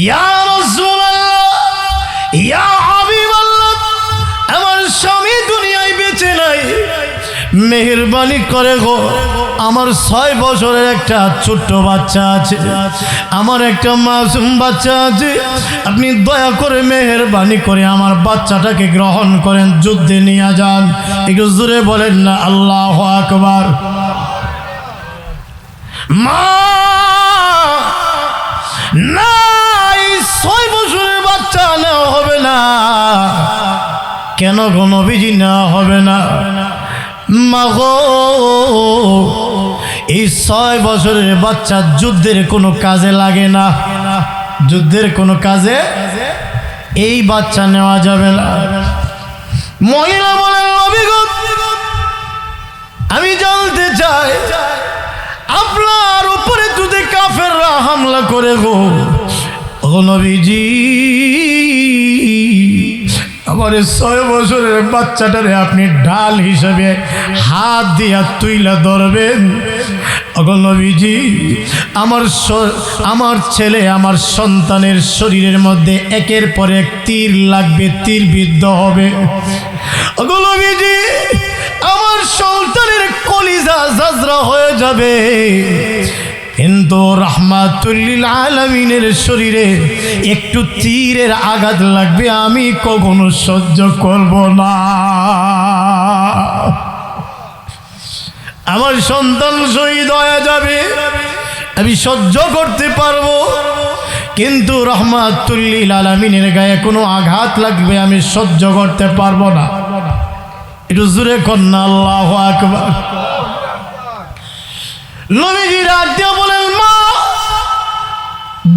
ইয়া রাসূলুল্লাহ, ইয়া হাবিবাল্লাহ, আমার স্বামী দুনিয়ায় বেঁচে নাই, মেহেরবানি করে গো, আমার 6 বছরের একটা ছোট্ট বাচ্চা আছে, আমার একটা মাসুম বাচ্চা আছে, আপনি দয়া করে মেহেরবানি করে আমার বাচ্চাটাকে গ্রহণ করেন, যুদ্ধে নিয়ে যান। একটু জোরে বলেন না আল্লাহু আকবার। মা না, এই 6 বছরের বাচ্চা নেওয়া হবে না। কেন গো নবীজি নেওয়া হবে না? মাগো, এই 6 বছরের বাচ্চা যুদ্ধের কোনো কাজে লাগে না, যুদ্ধের কোনো কাজে এই বাচ্চা নেওয়া যাবে না। মহিলা বলেন নবী গো, আমি জানতে চাই আপনার উপরে যদি কাফেররা হামলা করে গো, ও নবীজি, আমার 6 বছরের বাচ্চাটারে আপনি ঢাল হিসেবে হাত দিয়া তুইলা ধরবেন। ওগো নবীজি, আমার ছেলে, আমার সন্তানের শরীরের মধ্যে একের পর এক তীর লাগবে, তীর বিদ্ধ হবে। ওগো নবীজি, আমার সন্তানের কলিজা জাজরা হয়ে যাবে, কিন্তু রাহমাতুল লিল আলামিনের শরীরে একটু তীরের আঘাত লাগবে, আমি কখনো সহ্য করব না। আমার সন্তান শহীদ হয়ে যাবে, আমি সহ্য করতে পারবো, কিন্তু রাহমাতুল লিল আলামিনের গায়ে কোনো আঘাত লাগবে, আমি সহ্য করতে পারবো না। একটু জোরে কন্যা আল্লাহু আকবার। নবীজি রাত দিয়ে বলেন, মা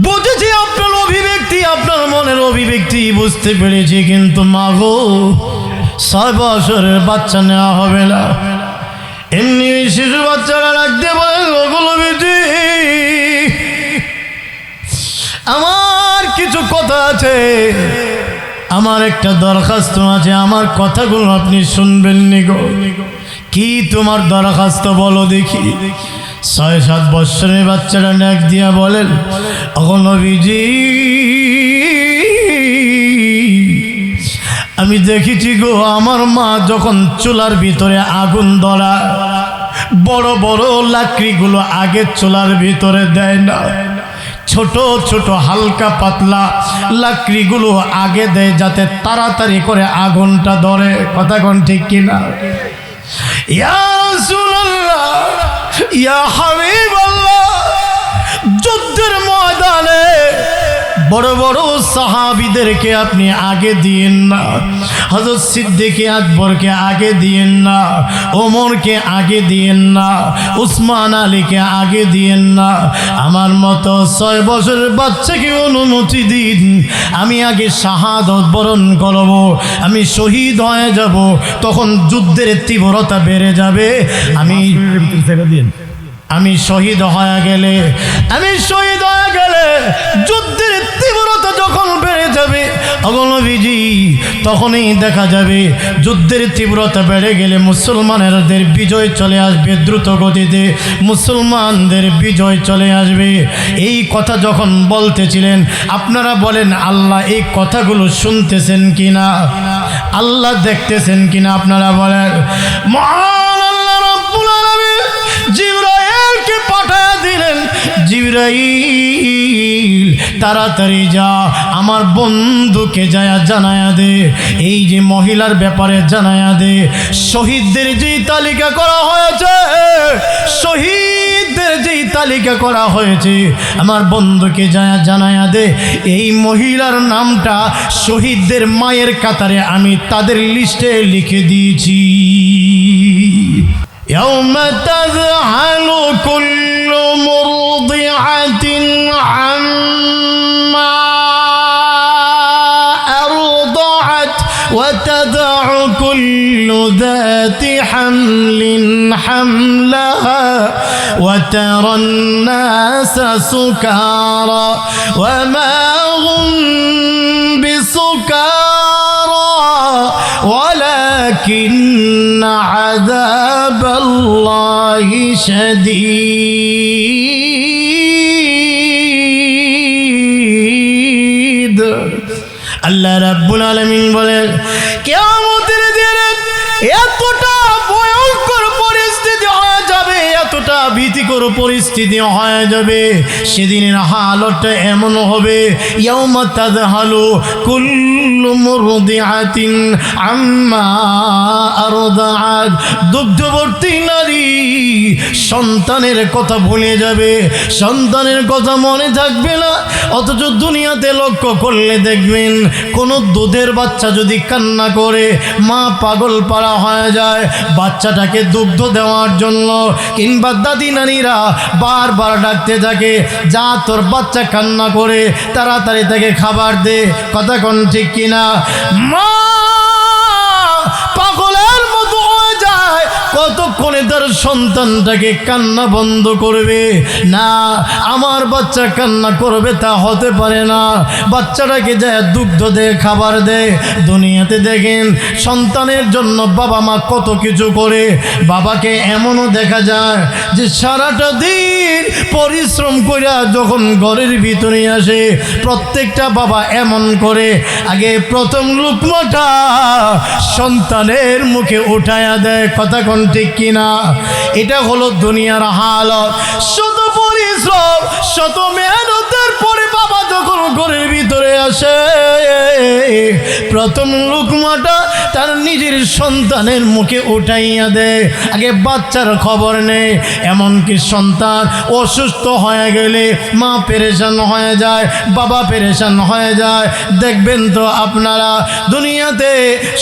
বুঝেছি আপনার অভিব্যক্তি, আপনার মনের অভিব্যক্তি বুঝতে পেরেছি, কিন্তু মা গো, 6 বছরের বাচ্চা নেওয়া হবে না। এমনি শিশু বাচ্চারা রাত দিয়ে বলেন, ওগো নবীজি, আমার কিছু কথা আছে, আমার একটা দরখাস্ত আছে, আমার কথাগুলো আপনি শুনবেন নি গো। কি তোমার দরখাস্ত বলো দেখি। 6-7 বছরের বাচ্চারা ডাক দিয়া বলেন, ওগো নবীজি, আমি দেখেছি গো, আমার মা যখন চুলার ভিতরে আগুন ধরা, বড় বড় লাকড়িগুলো আগে চুলার ভিতরে দেয় না, ছোট ছোট হালকা পাতলা লাকড়িগুলো আগে দেয়, যাতে তাড়াতাড়ি করে আগুনটা ধরে। কথা কোন ঠিক কিনা? ইয়া রাসূলুল্লাহ, ইয়া হাবিবাল্লাহ, যুদ্ধের ময়দানে বড় বড় সাহাবীদেরকে আপনি আগে দিয়েন না, হযরত সিদ্দিক আকবরকে আগে দিয়েন না, ওমরকে আগে দিয়েন না, উসমান আলীকে আগে দিয়েন না। আমার মতো 6 বছরের বাচ্চাকে অনুমতি দিন, আমি আগে শাহাদত বরণ করব, আমি শহীদ হয়ে যাব, তখন যুদ্ধের তীব্রতা বেড়ে যাবে। আমি শহীদ হয়ে গেলে, যুদ্ধের তীব্রতা যখন বেড়ে যাবে, ওগো নবীজি, তখনই দেখা যাবে যুদ্ধের তীব্রতা বেড়ে গেলে মুসলমানদের বিজয় চলে আসবে, দ্রুত গতিতে মুসলমানদের বিজয় চলে আসবে। এই কথা যখন বলতেছিলেন, আপনারা বলেন আল্লাহ এই কথাগুলো শুনতেছেন কিনা, আল্লাহ দেখতেছেন কিনা? আপনারা বলেন। মহান আল্লাহ রাব্বুল আলামিন জিবরাইলকে পাঠিয়ে দিলেন, জিবরাইল তাড়াতাড়ি যা, আমার বন্ধুকে যায় জানায়া দে, এই যে মহিলার ব্যাপারে জানায়া দে, শহীদদের যেই তালিকা করা হয়েছে, শহীদদের যেই তালিকা করা হয়েছে, আমার বন্ধুকে যায় জানায়া দে, এই মহিলার নামটা শহীদদের মায়ের কাতারে আমি তাদের লিস্টে লিখে দিয়েছি। يوم تذهل كل مرضعة عما أرضعت وتضع كل ذات حمل حملها وترى الناس سكارى وما هم بسكارى ولكن عذاب الله شديد আল্লাহ রাব্বুল আলামিন বলেন কিয়ামতের দিনে এতটা ভয়ঙ্কর পরিস্থিতি হয়ে যাবে, এতটা ভীতিকর পরিস্থিতি হয়ে যাবে, সেদিনের হালতটা এমন হবে ইয়াউমা তাযহালু কুল্লু মুরদিআতিন আম্মা আরদাআত। দুগ্ধবর্তী নারী সন্তানের কথা ভুলে যাবে, সন্তানের কথা মনে থাকবে না। অথচ দুনিয়াতে লক্ষ্য করলে দেখবেন কোনো দুধের বাচ্চা যদি কান্না করে মা পাগল পাড়া হয়ে যায় বাচ্চাটাকে দুগ্ধ দেওয়ার জন্য, কিংবা দাদি নানীরা বারবার ডাকতে থাকে যা তোর বাচ্চা কান্না করে তাড়াতাড়ি তাকে খাবার দে। কথা কোন ঠিক কিনা? মা পাগলের মতো হয়ে যায়, কতক্ষণে তার সন্তানটাকে কান্না বন্ধ করবে না। আমার বাচ্চা কান্না করবে তা হতে পারে না, বাচ্চাটাকে যায় দুগ্ধ দে, খাবার দে। দুনিয়াতে দেখেন সন্তানের জন্য বাবা মা কত কিছু করে। বাবাকে এমনও দেখা যায় যে সারাটা দিন পরিশ্রম করে যখন ঘরের ভিতরে আসে প্রত্যেকটা বাবা এমন করে আগে প্রথম লুকমাটা সন্তানের মুখে উঠায়া দেয়। কথা কোন ঠিক কিনা? এটা হলো দুনিয়ার হালত। শত পরিশ্রম শত মেহনতের পরে বাবা যখন ঘরের ভিতরে আসে প্রথম লুকমাটা তার নিজের সন্তানের মুখে উঠাইয়া দেয়, আগে বাচ্চার খবর নেই। এমনকি সন্তান অসুস্থ হয়ে গেলে মা পেরেশান হয়ে যায়, বাবা পেরেশান হয়ে যায়। দেখবেন তো আপনারা দুনিয়াতে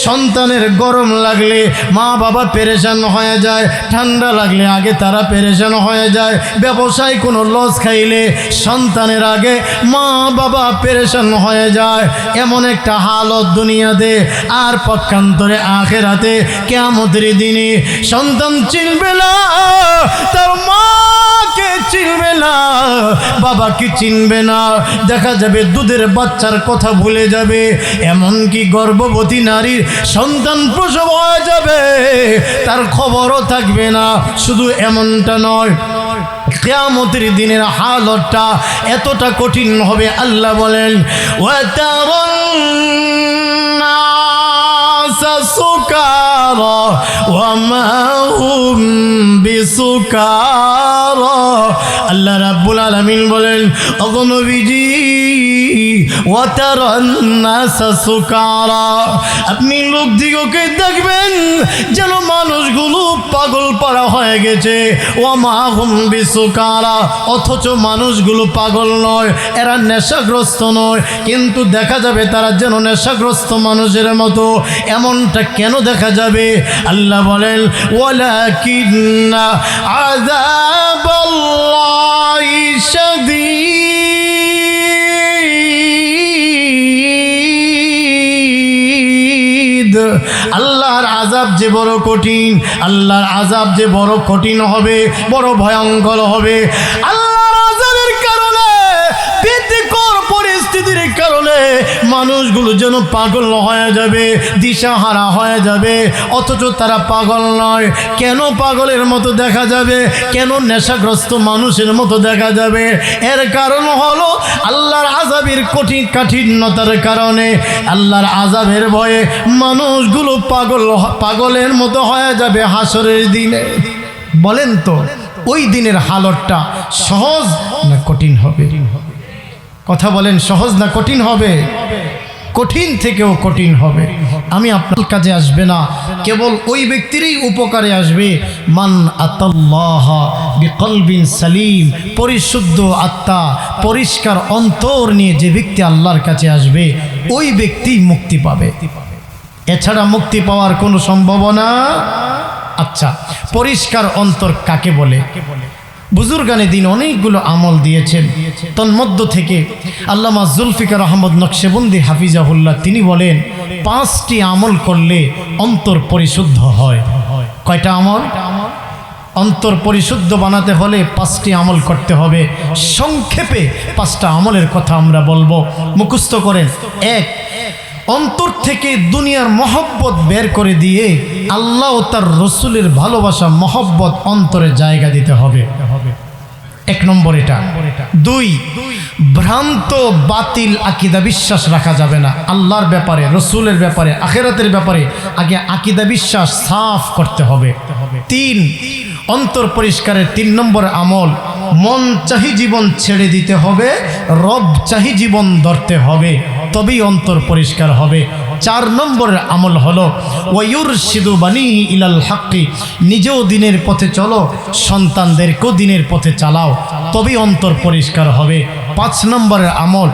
সন্তানের গরম লাগলে মা বাবা পেরেশান হয়ে যায়, ঠান্ডা লাগলে আগে তারা পেরেশান হয়ে যায়। ব্যবসায় কোনো লস খাইলে সন্তানের আগে মা বাবা পেরেশান হয়ে যায়। এমন একটা হালত দুনিয়াতে। আর পক্ষান্তরে আখিরাতে কিয়ামতের দিনে সন্তান চিনবে না, তার মাকে চিনবে না, বাবাকে চিনবে না। দেখা যাবে দুধের বাচ্চার কথা ভুলে যাবে। এমনকি গর্ভবতী নারীর সন্তান প্রসব হয়ে যাবে, তার খবরও থাকবে না। শুধু এমনটা নয়, কিয়ামতের দিনের হালতটা এতটা কঠিন হবে। আল্লাহ বলেন ওয়াতারান নাসা সুকারা ওয়া মা হুম বিসুকারা। আল্লাহ রাব্বুল আলামিন বলেন ওগো নবীজি ওয়াতারান নাসা সুকারা, আপনি লোকদিগকে দেখবেন যেন মানুষগুলো পাগল পাড়া হয়ে গেছে। ওয়া মা হুম বিসুকারা, অথচ মানুষগুলো পাগল নয়, এরা নেশাগ্রস্ত নয়, কিন্তু দেখা যাবে তারা যেন নেশাগ্রস্ত মানুষের মতো। এমনটা কেন দেখা যাবে? আল্লাহ বলেন ওয়ালাকিন্না আযাবাল্লাহি শাদীদ। আল্লাহর আযাব যে বড় কঠিন, আল্লাহর আযাব যে বড় কঠিন হবে, বড় ভয়ঙ্কর হবে। আল্লাহর আযাবের কারণে, ভীতিকর পরিস্থিতির কারণে মানুষগুলো যেন পাগল হয়ে যাবে, দিশাহারা হয়ে যাবে। অথচ তারা পাগল নয়। কেন পাগলের মতো দেখা যাবে? কেন নেশাগ্রস্ত মানুষের মতো দেখা যাবে? এর কারণ হলো আল্লাহর আযাবের কাঠিন্যতার কারণে। আল্লাহর আযাবের ভয়ে মানুষগুলো পাগলের মতো হয়ে যাবে হাসরের দিনে। বলেন তো ওই দিনের হালতটা সহজ না কঠিন হবে? কথা বলেন, সহজ না কঠিন হবে? কঠিন থেকেও কঠিন হবে। আমি আপনার কাছে আসবে না, কেবল ওই ব্যক্তিরই উপকারে আসবে মান আতাল্লাহ বিকলবিন সালিম, পরিশুদ্ধ আত্মা, পরিষ্কার অন্তর নিয়ে যে ব্যক্তি আল্লাহর কাছে আসবে ওই ব্যক্তি মুক্তি পাবে। এছাড়া মুক্তি পাওয়ার কোনো সম্ভাবনা। আচ্ছা, পরিষ্কার অন্তর কাকে বলে? বুজুর্গানে দিন অনেকগুলো আমল দিয়েছেন। তন্মধ্য থেকে আল্লামা জুলফিকার আহমদ নকশেবন্দি হাফিজাহুল্লাহ তিনি বলেন 5টি আমল করলে অন্তর পরিশুদ্ধ হয়। কয়টা আমল? অন্তর পরিশুদ্ধ বানাতে হলে 5টি আমল করতে হবে। সংক্ষেপে 5টা আমলের কথা আমরা বলবো, মুখস্থ করেন। 1, অন্তর থেকে দুনিয়ার মহব্বত বের করে দিয়ে আল্লাহ ও তার রসুলের ভালোবাসা মহব্বত অন্তরে জায়গা দিতে হবে। এক নম্বর এটা। দুই, ভ্রান্ত বাতিল আকীদা বিশ্বাস রাখা যাবে না। আল্লাহর ব্যাপারে, রসুলের ব্যাপারে, আখিরাতের ব্যাপারে আগে আকীদা বিশ্বাস সাফ করতে হবে। তিন, অন্তর পরিষ্কারের 3 নম্বর আমল, মন চাহি জীবন ছেড়ে দিতে হবে, রব চাহি জীবন ধরতে হবে, তবেই অন্তর পরিষ্কার হবে। 4 নম্বরের আমল হলো ওয়ায়ুরশিদু বানিহি ইলাল হাক্কি, নিজেও দিনের পথে চলো, সন্তানদেরকেও দিনের পথে চালাও, তবেই অন্তর পরিষ্কার হবে। 5 নম্বরের আমল,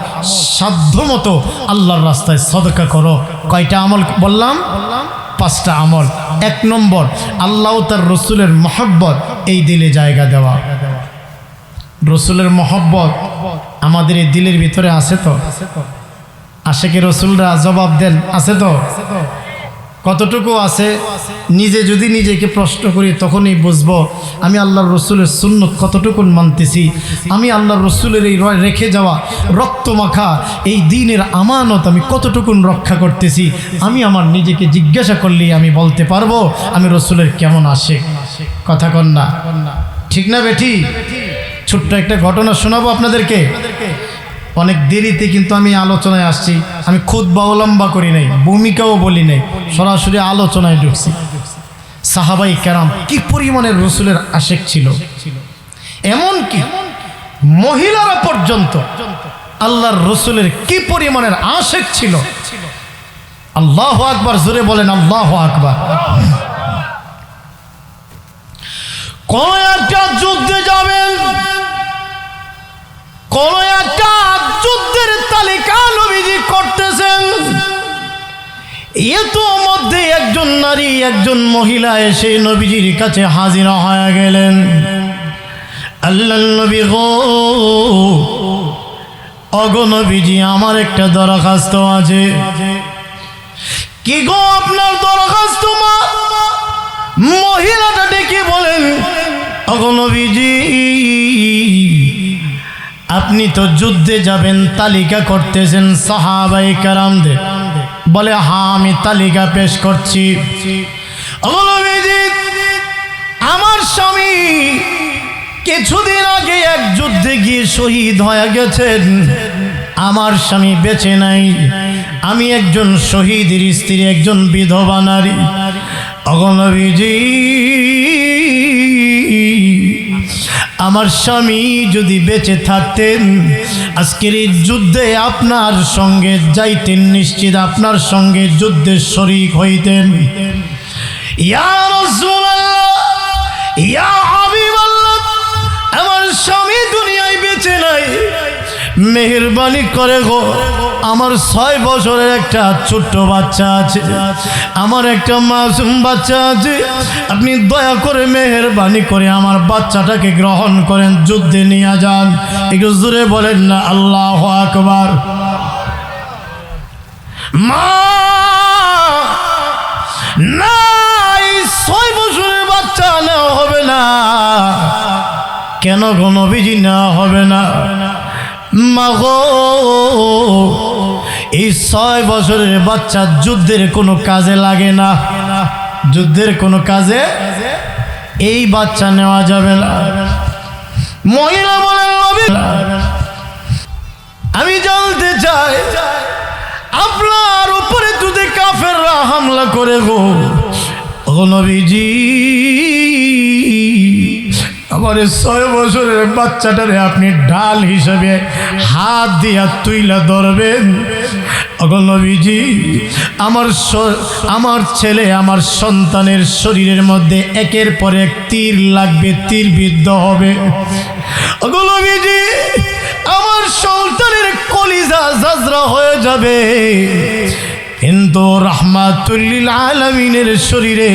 সাধ্যমতো আল্লাহর রাস্তায় সদকা করো। কয়টা আমল বললাম? 5টা আমল। 1 নম্বর, আল্লাহ তার রসুলের মহব্বত এই দিলে জায়গা দেওয়া। রসুলের মহব্বত আমাদের এই দিলের ভিতরে আছে তো? আশেকে রসুলরা জবাব দেন, আছে তো? কতটুকু আছে? নিজে যদি নিজেকে প্রশ্ন করি তখনই বুঝবো আমি আল্লাহর রসুলের সুন্নত কতটুকু মানতেছি, আমি আল্লাহর রসুলের এই রেখে যাওয়া রক্তমাখা এই দিনের আমানত আমি কতটুকু রক্ষা করতেছি। আমি আমার নিজেকে জিজ্ঞাসা করলেই আমি বলতে পারবো আমি রসুলের কেমন আসে। কথা কন না, ঠিক না বেঠি? ছোট্ট একটা ঘটনা শোনাবো আপনাদেরকে। অনেক দেরিতে কিন্তু আমি আলোচনায় আসছি, আমি খুতবা লম্বা করি নাই, ভূমিকাও বলি নাই, সরাসরি আলোচনায় ঢুকছি। সাহাবাই কেরাম কি পরিমাণের রসুলের আশেক ছিল, এমনকি মহিলারা পর্যন্ত আল্লাহর রসুলের কি পরিমাণের আশেক ছিল। আল্লাহু আকবার, জোরে বলেন আল্লাহু আকবার। কোন একটা যুদ্ধে যাবেন, কোন একটা যুদ্ধের তালিকা নবীজি করতেছেন, এত মধ্যে একজন নারী, একজন মহিলা এসে নবীজির কাছে হাজির হয়ে গেলেন। আল্লাহর নবী গো, ওগো নবীজি, আমার একটা দরখাস্ত আছে। কি গো আপনার দরখাস্ত? মা মহিলাটা ডেকে বলেন, ওগো নবীজি, আপনি তো যুদ্ধে যাবেন, তালিকা করতেছেন সাহাবায়ে কেরামদের। বলে হ্যাঁ, আমি তালিকা পেশ করছি। ওগো নবীজি, আমার স্বামী কিছুদিন আগে এক যুদ্ধে গিয়ে শহীদ হয়ে গেছেন, আমার স্বামী বেঁচে নাই, আমি একজন শহীদের স্ত্রী, একজন বিধবা নারী। ওগো নবীজি, আমার স্বামী যদি বেঁচে থাকতেন আজকের এই যুদ্ধে আপনার সঙ্গে যাইতেন, নিশ্চিত আপনার সঙ্গে যুদ্ধে শরীক হইতেন। ইয়া রাসূলুল্লাহ, ইয়া হাবিবাল্লাহ, আমার স্বামী দুনিয়ায় বেঁচে নাই, মেহেরবানি করে গো, আমার 6 বছরের একটা ছোট্ট বাচ্চা আছে, আমার একটা মাসুম বাচ্চা আছে, আপনি দয়া করে মেহেরবানি করে আমার বাচ্চাটাকে গ্রহণ করেন, যুদ্ধে নিয়ে যান। একটু জোরে বলেন না আল্লাহু আকবার। মা না, এই 6 বছরের বাচ্চা নেওয়া হবে না। কেন গো নবীজি নেওয়া হবে না? মাগো, এই 6 বছরের বাচ্চা যুদ্ধের কোনো কাজে লাগে না, যুদ্ধের কোনো কাজে এই বাচ্চা নেওয়া যাবে না। মহিলা বলেন, নবী, আমি জানতে চাই আপনার উপরে যদি কাফেররা হামলা করে গো, ও নবীজি, আমার 6 বছরের বাচ্চাটারে আপনি ঢাল হিসেবে হাত দিয়া তুইলা ধরবেন। ওগো নবীজি, আমার ছেলে, আমার সন্তানের শরীরের মধ্যে একের পর এক তীর লাগবে, তীর বিদ্ধ হবে। ওগো নবীজি, আমার সন্তানের কলিজা জাজরা হয়ে যাবে, কিন্তু রাহমাতুল লিল আলামিনের শরীরে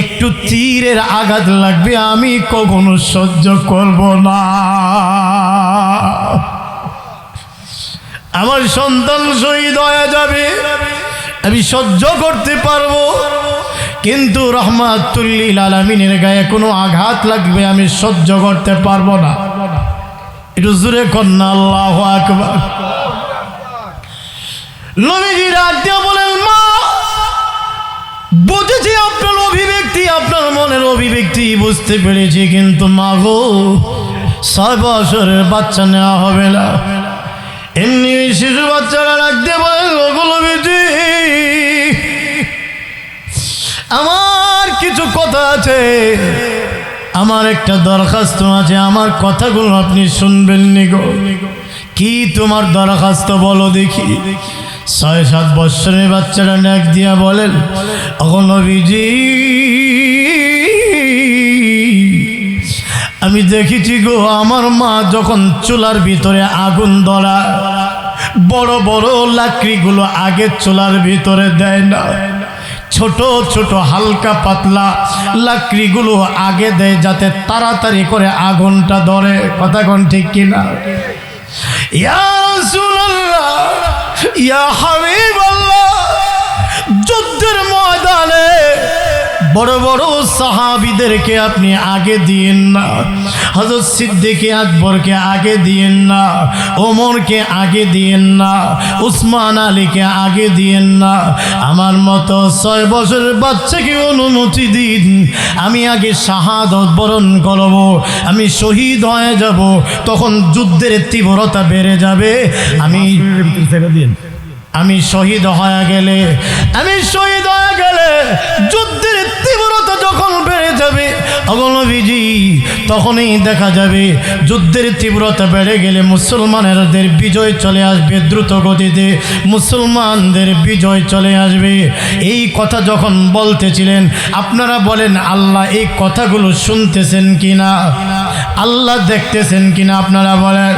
একটু তীরের আঘাত লাগবে, আমি কখনো সহ্য করব না। আমার সন্তান শহীদ হয়ে যাবে, আমি সহ্য করতে পারবো, কিন্তু রাহমাতুল লিল আলামিনের গায়ে কোনো আঘাত লাগবে, আমি সহ্য করতে পারবো না। একটু জোরে কন্যা আল্লাহু আকবার। নবীজি রাত দিয়ে বলেন, মা বুঝেছি আপনার অভিব্যক্তি, আপনার মনের অভিব্যক্তি বুঝতে পেরেছি, কিন্তু মা গো, 6 বছরের বাচ্চা নেওয়া হবে না। এমনি শিশু বাচ্চারা রাখতে বলেন, ওগুলো বেটি আমার কিছু কথা আছে, আমার একটা দরখাস্ত আছে, আমার কথাগুলো আপনি শুনবেন নি গো। কি তোমার দরখাস্ত বলো দেখি। 6-7 বছরের বাচ্চারা ডাক দিয়া বলেন, ওগো নবীজি আমি দেখেছি গো আমার মা যখন চুলার ভিতরে আগুন ধরা, বড় বড় লাকড়িগুলো আগে চুলার ভিতরে দেয় না, ছোট ছোট হালকা পাতলা লাকড়িগুলো আগে দেয় যাতে তাড়াতাড়ি করে আগুনটা ধরে। কথা কোন ঠিক কিনা? ইয়া রাসূলুল্লাহ, ইয়া হাবিবাল্লাহ, যুদ্ধের ময়দানে বড় বড় সাহাবীদেরকে আপনি আগে দিয়েন না, হযরত সিদ্দিক আকবরকে আগে দিয়েন না, ওমরকে আগে দিয়েন না, উসমান আলীকে আগে দিয়েন না। আমার মতো 6 বছরের বাচ্চাকে অনুমতি দিন, আমি আগে শাহাদত বরণ করব, আমি শহীদ হয়ে যাব, তখন যুদ্ধের তীব্রতা বেড়ে যাবে। আমি শহীদ হয়ে গেলে যুদ্ধের তীব্রতা যখন বেড়ে যাবে ওগো নবীজি, তখনই দেখা যাবে যুদ্ধের তীব্রতা বেড়ে গেলে মুসলমানদের বিজয় চলে আসবে, দ্রুত গতিতে মুসলমানদের বিজয় চলে আসবে। এই কথা যখন বলতেছিলেন, আপনারা বলেন আল্লাহ এই কথাগুলো শুনতেছেন কিনা, আল্লাহ দেখতেছেন কিনা? আপনারা বলেন।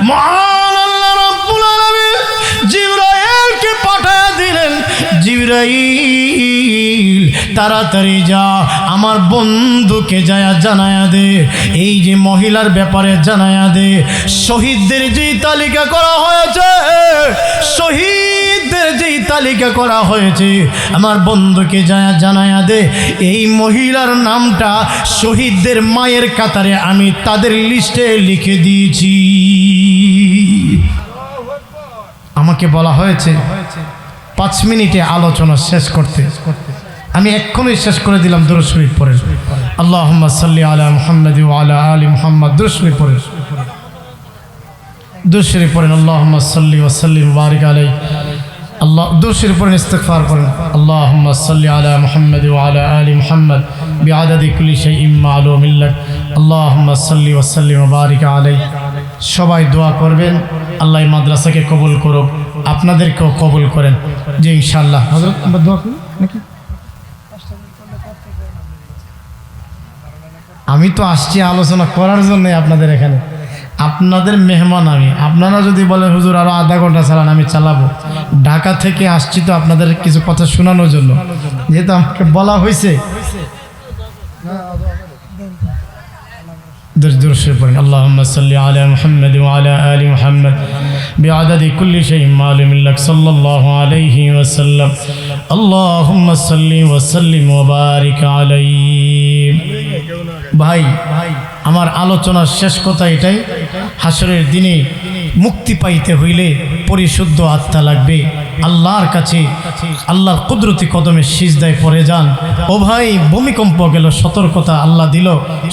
মহান আল্লাহ রাব্বুল আলামিন জিবরাইলকে পাঠিয়ে দিলেন, জিবরাইল তাড়াতাড়ি যা আমার বন্ধুকে যায় জানায়া দে, এই যে মহিলার ব্যাপারে জানায়া দে, শহীদদের যেই তালিকা করা হয়েছে, শহীদদের যেই তালিকা করা হয়েছে আমার বন্ধুকে যায় জানায়া দে, এই মহিলার নামটা শহীদদের মায়ের কাতারে আমি তাদের লিস্টে লিখে দিয়েছি। আমাকে বলা হয়েছে 5 মিনিটে আলোচনা শেষ করতে, আমি এক্ষুনি শেষ করে দিলাম। দুরূদ শরীফ পড়েন, আল্লাহুম্মা সাল্লি আলা মুহাম্মাদ ওয়া আলা আলি মুহাম্মাদ। দুরূদ শরীফ পড়েন, দুরূদ শরীফ পড়েন, আল্লাহুম্মা সাল্লি ওয়া সাল্লিম ওয়া বারিক আলাইহি। আল্লাহ দুরূদ শরীফ পড়েন, ইস্তিগফার করেন, আল্লাহুম্মা সাল্লি আলা মুহাম্মাদ ওয়া আলা আলি মুহাম্মাদ বিআদাদি কুল্লি শাইইন মা'লুমিন লাক, আল্লাহুম্মা সাল্লি ওয়া সাল্লিম ওয়া বারিক আলাইহি। সবাই দোয়া করবেন, আল্লাহ এই মাদ্রাসাকে কবুল করুক, আপনাদেরকেও কবুল করেন। যে ইনশাআল্লাহ হযরত আমরা দোয়া করি নাকি? আমি তো আসছি আলোচনা করার জন্যই আপনাদের এখানে, আপনাদের মেহমান আমি। আপনারা যদি বলেন হুজুর আরো আধা ঘন্টা চালান, আমি চালাবো। ঢাকা থেকে আসছি তো আপনাদের কিছু কথা শোনানোর জন্য, যেহেতু আমাকে বলা হয়েছে। اللهم صل على محمد وعلى آل محمد بعدد كل شيء معلوم لك صلى الله عليه وسلم اللهم صل وسلم وبارك عليه। ভাই আমার আলোচনার শেষ কথা এটাই, হাসরের দিনে মুক্তি পাইতে হইলে পরিশুদ্ধ আত্মা লাগবে। আল্লাহর কাছে আল্লাহর কুদরতি কদমে সিজদায় পড়ে যান। ও ভাই ভূমিকম্প গেল, সতর্কতা আল্লাহ দিল,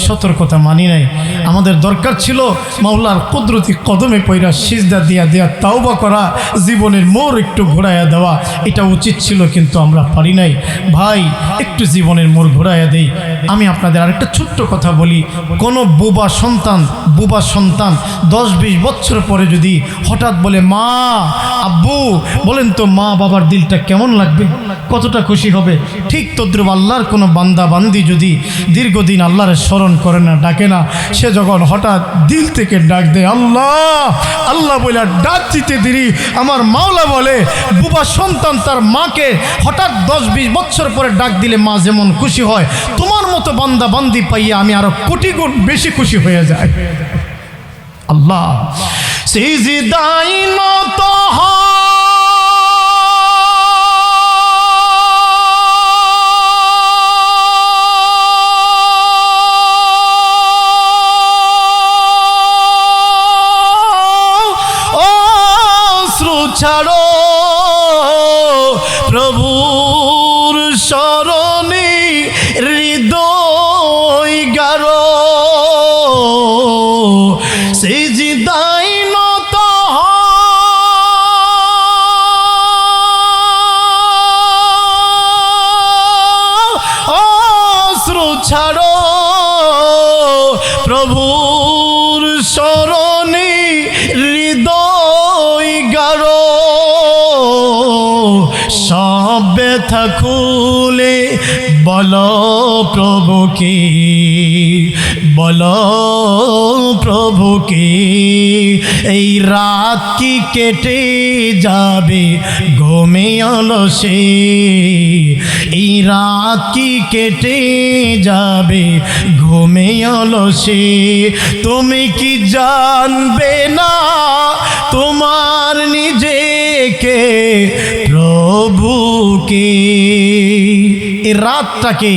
সতর্কতা মানি নাই। আমাদের দরকার ছিল মাওলার কুদরতি কদমে পইরা সিজদা দিয়া দেয়া তাওবা করা, জীবনের মোড় একটু ঘোরাইয়া দেওয়া, এটা উচিত ছিল, কিন্তু আমরা পারি নাই। ভাই একটু জীবনের মোড় ঘোরাইয়া দেই। আমি আপনাদের আরেকটা ছোট্ট কথা বলি, কোনো বুবা সন্তান 10-20 বছর পরে যদি হঠাৎ বলে মা আব্বু, বলেন তো মা বাবার দিলটা কেমন লাগবে, কতটা খুশি হবে? ঠিক তদ্রুপ আল্লাহর কোনো বান্দা বান্দি যদি দীর্ঘদিন আল্লাহর স্মরণ করে না, ডাকে না, সে যখন হঠাৎ দিল থেকে ডাক দেয় আল্লাহ আল্লাহ বলে ডাক দিতে দেরি, আমার মাওলা বলে বুবা সন্তান তার মাকে হঠাৎ 10-20 বছর পরে ডাক দিলে মা যেমন খুশি হয়, তোমার মতো বান্দা বান্দি পাইয়া আমি আরো কোটি গুণ বেশি খুশি হয়ে যায়। আল্লাহ সিজদায় নত ছাড়ো প্রভুর শরণে হৃদয় গারো ছাড়ো, প্রভুর শরণে হৃদয় গাড়ো, সব ব্যথা খুলে বলো প্রভুকে, বলো প্রভুকে। এই রাত কি কেটে যাবে ঘুমে অলসে, এই রাত কি কেটে যাবে ঘুমে অলসে। তুমি কি জানবে না তোমার নিজেকে প্রভুকে? এই রাতটাকে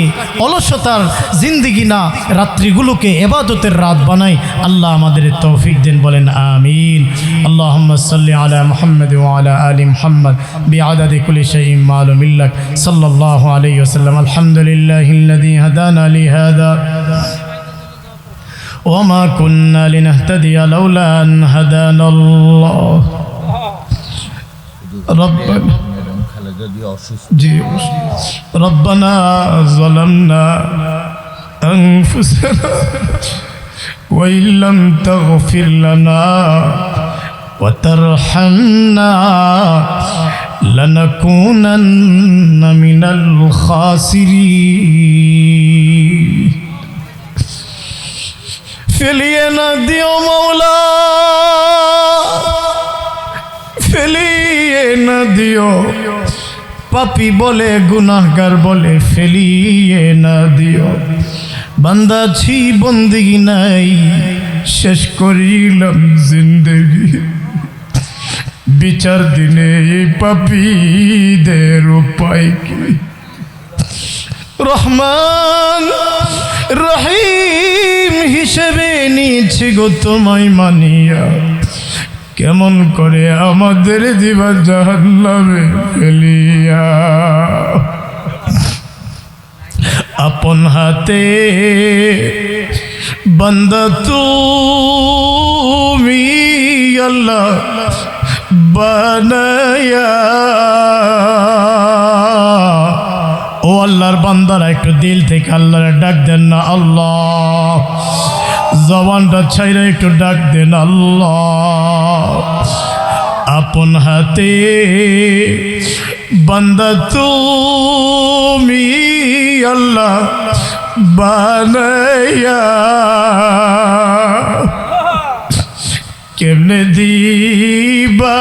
অলসতার জিন্দিগি না, রাত্রিগুলোকে ইবাদতের রাত বানাই। আল্লাহ আমাদের তৌফিক দেন, বলেন আমিন। আল্লাহুম্মা সাল্লি আলা মুহাম্মাদ ওয়া আলা আলি মুহাম্মাদ বিআদাদি কুল্লি শাইইন মালুমিন লাক সাল্লাল্লাহু আলাইহি ওয়াসাল্লাম। আলহামদুলিল্লাহিল্লাযী হাদানা লিহাযা ওয়া মা কুন্না লিনাহতাদিয়া লাউলা আন হাদানাল্লাহ। রব্বানা जी रब्बना ज़लमना अनफुसना व इल्लम तग़फिर लना व तरहमना लनकूनन्न मिनल खासिरीन। फिलिए न दियो मौला, फिलिए न दियो, পাপী বলে গুনাহগার বলে ফেলিয়ে না দিও। বান্দা ছি বন্দিগি নাই, শেষ করিলাম জিন্দেগি। বিচার দিনে এই পাপীদের উপায় কি? রহমান রহিম হিসেবে নিয়েছি গো তোমায় মানিয়া, কেমন করে আমাদের দিবা জাহান্নামে ফেলিয়া। আপন হাতে বান্দা তুমি আল্লাহ বানায়া। ও আল্লাহর বান্দারা একটু দিল থেকে আল্লাহর ডাক দেন না আল্লাহ। জবানটা ছাইরা একটু ডাক দেন আল্লাহ। আপন হাতে বান্দা তুমি আল্লাহ বানায়া, কেমনে দিবা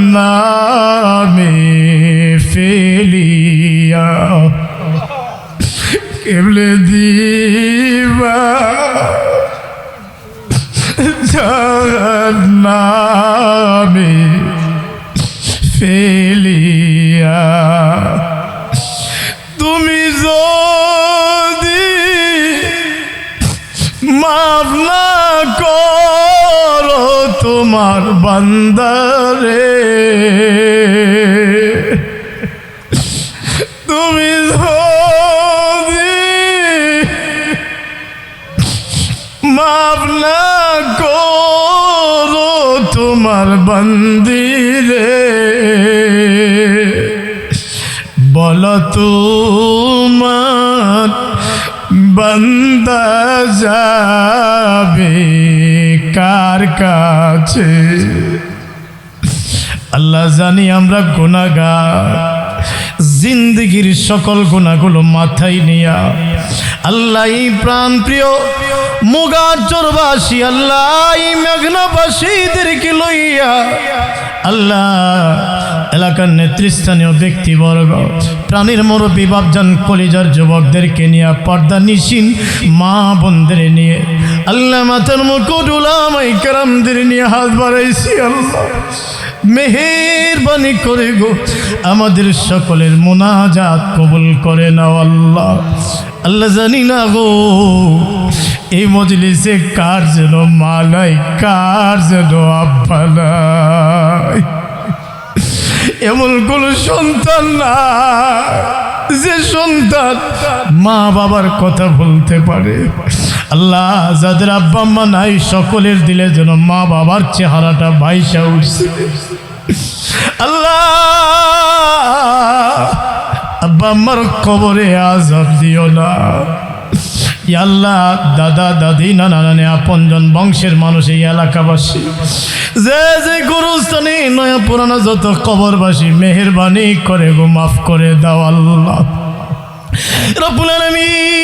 জাহান্নামে ফেলিয়া, কেমনে দিবা জাহান্নামে ফেলিয়া। তুমি যদি মাফ না করো তোমার বান্দারে, তুমি মাফ না করো তোমার বন্দিরে, বলো তোমার বান্দা যাবে কার কাছে? আল্লাহ জানি আমরা গুনাহগার, জিন্দগির সকল গুনাহগুলো মাথায় নিয়া আল্লাহ প্রাণ প্রিয় মুগারচরবাসী, আল্লাহ মেঘনাবাসীদেরকে লইয়া আল্লাহ এলাকার নেতৃস্থানীয় ব্যক্তিবর্গ, প্রাণীর মুরব্বী বাপজান কলিজার যুবকদেরকে নিয়ে, পর্দা নিশিন মা বোনদের নিয়ে আল্লাহ মাথার মুকুট উলামায়ে কেরামদের নিয়ে হাত বাড়াইছি। আল্লাহ মেহেরবানি করে গো আমাদের সকলের মুনাজাত কবুল করে নাও আল্লাহ। আল্লাহ জানি না গো এই মজলিসে কার যেন মা নাই, কার যেন আব্বা নাই, এমন কোন সন্তান না যে সন্তান মা বাবার কথা বলতে পারে। আল্লাহ যাদের আব্বা আম্মা নাই সকলের দিলে যেন মা বাবার চেহারাটা ভাইসা উঠছে। আল্লাহ আব্বা আম্মার কবরে আযাব দিও না। ইয়া আল্লাহ, দাদা দাদি নানা নানি আপনজন বংশের মানুষ, এই এলাকাবাসী, যে যে গুরুস্থানে নয়া পুরানা যত কবরবাসী, মেহেরবানি করে গো মাফ করে দাও আল্লাহ রব্বুল আলামিন।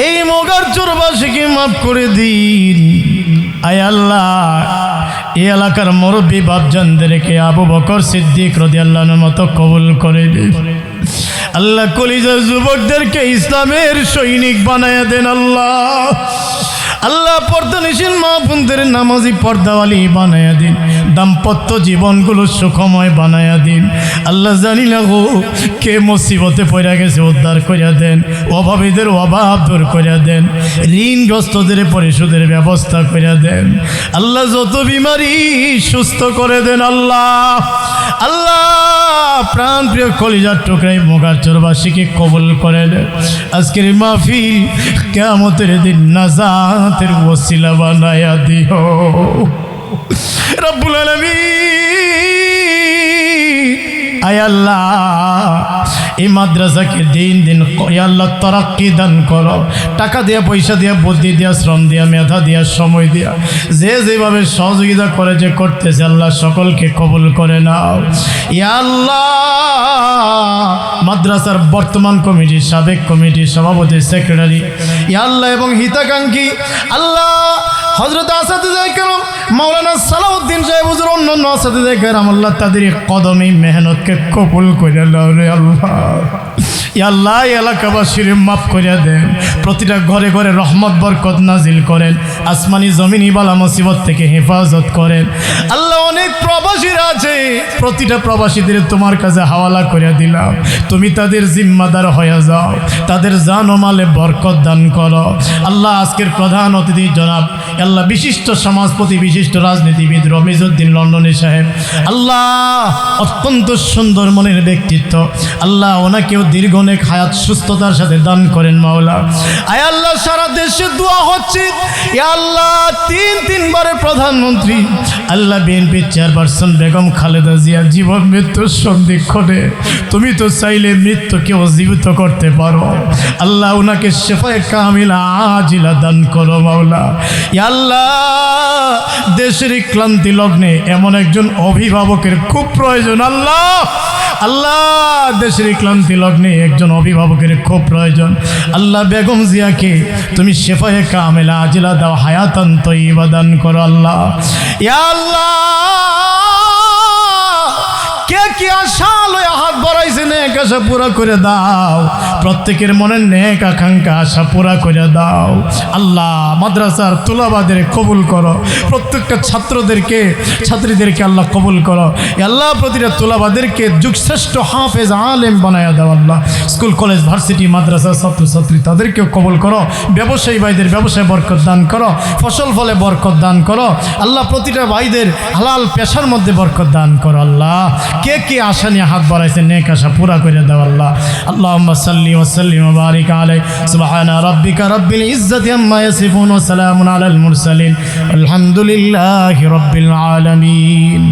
এই মোগারচরবাসীকে মাফ করে দিন আয় আল্লাহ। এই এলাকার মুরব্বী বাপজানদেরকে আবু বকর সিদ্দিক রাদিয়াল্লাহু আনহুর মতো কবুল করে দিন আল্লাহ। কলিজার যুবকদেরকে ইসলামের সৈনিক বানায়া দেন আল্লাহ। আল্লাহ পর্দানিশীল মা বোনদের নামাজি পর্দাওয়ালি বানায়া দিন। দাম্পত্য জীবনগুলো সুখময় বানায়া দিন আল্লাহ। জানি না গো কে মুসিবতে পড়ে গেছে, উদ্ধার করিয়া দেন। অভাবীদের অভাব দূর করিয়া দেন। ঋণগ্রস্তদের পরিশোধের ব্যবস্থা করিয়া দেন আল্লাহ। যত বিমারি সুস্থ করে দেন আল্লাহ। আল্লাহ প্রাণ প্রিয় কলিজার টুকরাই মোগারচরবাসীকে কবুল করে দেন। আজকের মাহফিল কিয়ামতের দিন নাজাতের ওসিলা বানায়া দিও রব্বুল আলামিন। আয় আল্লাহ, এই মাদ্রাসাকে দিন দিন আল্লাহ তরাক্কি দান করো। টাকা দিয়া, পয়সা দিয়া, বুদ্ধি দিয়া, শ্রম দিয়া, মেধা দিয়া, সময় দিয়া, যে যেভাবে সহযোগিতা করে যে করতেছে আল্লাহ সকলকে কবুল করে নাও ইয়া আল্লাহ। মাদ্রাসার বর্তমান কমিটি, সাবেক কমিটি, সভাপতি, সেক্রেটারি ইয়া আল্লাহ এবং হিতাকাঙ্ক্ষী আল্লাহ হযরত আসাদুজায়ে কেরাম মাওলানা সালাউদ্দিন সাহেব হুজুর, অন্যান্য আসাদুজায়ে কেরাম আল্লাহ তাদের কদমে মেহনতকে কবুল করে নাও রে আল্লাহ। ইয়া আল্লাহ এলাকাবাসীর মাফ করে দেন। প্রতিটা ঘরে ঘরে রহমত বরকত নাজিল করেন। আসমানি জমিনি বালা মুসিবত থেকে হেফাজত করেন আল্লাহ। অনেক প্রবাসীরা আছে, প্রতিটা প্রবাসীদের তোমার কাছে হাওয়ালা করে দিলাম। তুমি তাদের জিম্মাদার হয়ে যাও, তাদের জান ও মালে বরকত দান করো আল্লাহ। আজকের প্রধান অতিথি জনাব আল্লাহ বিশিষ্ট সমাজপতি, বিশিষ্ট রাজনীতিবিদ রমিজউদ্দিন লন্ডনী সাহেব আল্লাহ, অত্যন্ত সুন্দর মনের ব্যক্তিত্ব আল্লাহ। ওনাকেও দীর্ঘ অনেক হায়াত সুস্থতার সাথে দান করেন মাওলা। আয় আল্লাহ, সারা দেশে দোয়া হচ্ছে ইয়া আল্লাহ। তিনবারের প্রধানমন্ত্রী আল্লাহ বিএনপির চেয়ারপারসন বেগম খালেদা জিয়া জীবন মৃত্যুর সন্ধিক্ষণে তুমি তো চাইলে মৃত্যুকেও জীবিত করতে পারো আল্লাহ। ওনাকে শেফায়ে কামিলা আজিলা দান করো মাওলা। ইয়া আল্লাহ, দেশের ক্লান্তি লগ্নে এমন একজন অভিভাবকের খুব প্রয়োজন আল্লাহ। আল্লাহ, দেশের ক্লান্তি লগ্নে একজন অভিভাবকের খুব প্রয়োজন আল্লাহ। বেগম জিয়াকে তুমি শেফায়ে কামিলা আজিলা দাও, হায়াতান তয়্যিবা দান করো আল্লাহ। ইয়া আল্লাহ, কে কি আশা লয়ে হাত বাড়াইছে নেক আশা পুরা করে দাও। প্রত্যেকের মনের নেক আকাঙ্ক্ষা আশা পুরা করে দাও আল্লাহ। মাদ্রাসার তুলাবাদের কবুল করো, প্রত্যেকটা ছাত্রীদেরকে আল্লাহ কবুল করো আল্লাহ। প্রতিটা তুলাবাদেরকে যুগশ্রেষ্ঠ হাফেজ আলেম বানায়া দাও আল্লাহ। স্কুল কলেজ ভার্সিটি মাদ্রাসার ছাত্রছাত্রী তাদেরকেও কবুল করো। ব্যবসায়ী ভাইদের ব্যবসায় বরকত দান করো, ফসল ফলে বরকত দান করো আল্লাহ। প্রতিটা ভাইদের হালাল পেশার মধ্যে বরকত দান করো আল্লাহ। কে কে আশা নিয়ে হাত বাড়াইছে নেক আশা পুরা করে দাও আল্লাহ। আল্লাহুম্মা সাল্লি ওয়া সাল্লিম ওয়া বারিক আলাইহি। সুবহানা রাব্বিকা রাব্বিল ইজ্জাতি আম্মা ইয়াসিফুন ওয়া সালামুন আলাল মুরসালিন। আলহামদুলিল্লাহি রাব্বিল আলামিন।